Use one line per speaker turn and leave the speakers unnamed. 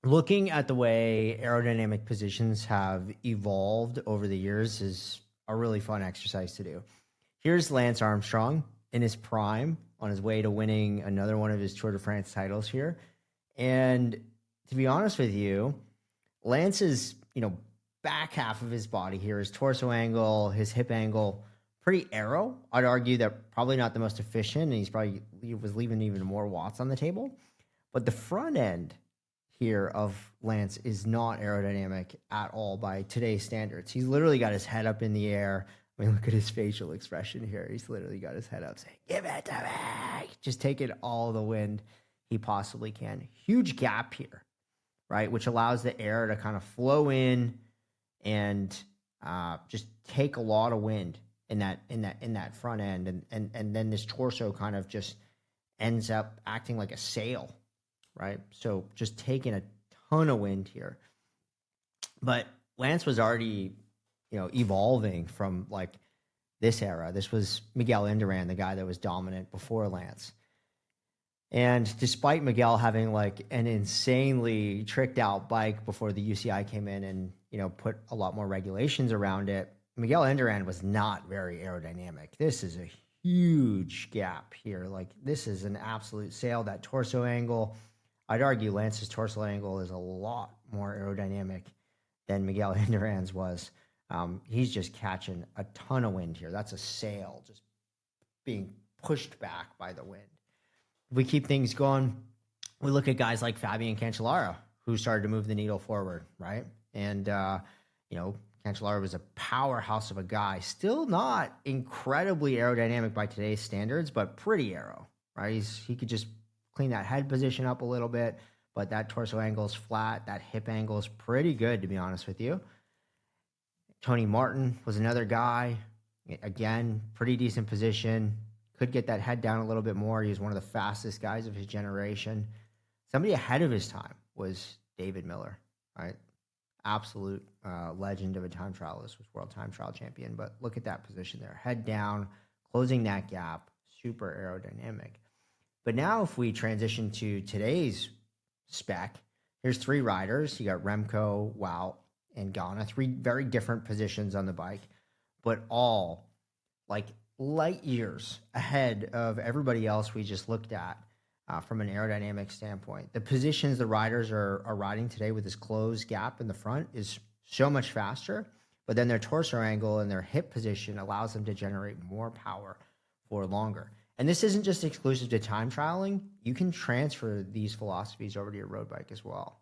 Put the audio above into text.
Looking at the way aerodynamic positions have evolved over the years is a really fun exercise to do. Here's Lance Armstrong in his prime on his way to winning another one of his Tour de France titles here. And to be honest with you, Lance's, back half of his body here, his torso angle, his hip angle, pretty aero. I'd argue that probably not the most efficient, and he was leaving even more watts on the table. But the front end here of Lance is not aerodynamic at all by today's standards. He's literally got his head up in the air. I mean, look at his facial expression here. He's literally got his head up saying, "Give it to me." Just taking all the wind he possibly can. Huge gap here, right? Which allows the air to kind of flow in and just take a lot of wind in that front end, and then this torso kind of just ends up acting like a sail, right? So just taking a ton of wind here. But Lance was already, evolving from like this era. This was Miguel Indurain, the guy that was dominant before Lance. And despite Miguel having like an insanely tricked out bike before the UCI came in and, put a lot more regulations around it, Miguel Indurain was not very aerodynamic. This is a huge gap here. Like this is an absolute sail. That torso angle, I'd argue Lance's torso angle is a lot more aerodynamic than Miguel Indurain's was. He's just catching a ton of wind here. That's a sail just being pushed back by the wind. If we keep things going, we look at guys like Fabian Cancellara, who started to move the needle forward, right? And, Cancellara was a powerhouse of a guy, still not incredibly aerodynamic by today's standards, but pretty aero, right? He could just clean that head position up a little bit, but that torso angle is flat. That hip angle is pretty good, to be honest with you. Tony Martin was another guy, again, pretty decent position. Could get that head down a little bit more. He was one of the fastest guys of his generation. Somebody ahead of his time was David Miller, right? Absolute legend of a time trialist, was world time trial champion. But look at that position there. Head down, closing that gap, super aerodynamic. But now if we transition to today's spec, here's three riders. You got Remco, Wout, and Ghana. Three very different positions on the bike, but all like light years ahead of everybody else we just looked at from an aerodynamic standpoint. The positions the riders are riding today with this closed gap in the front is so much faster, but then their torso angle and their hip position allows them to generate more power for longer. And this isn't just exclusive to time trialing. You can transfer these philosophies over to your road bike as well.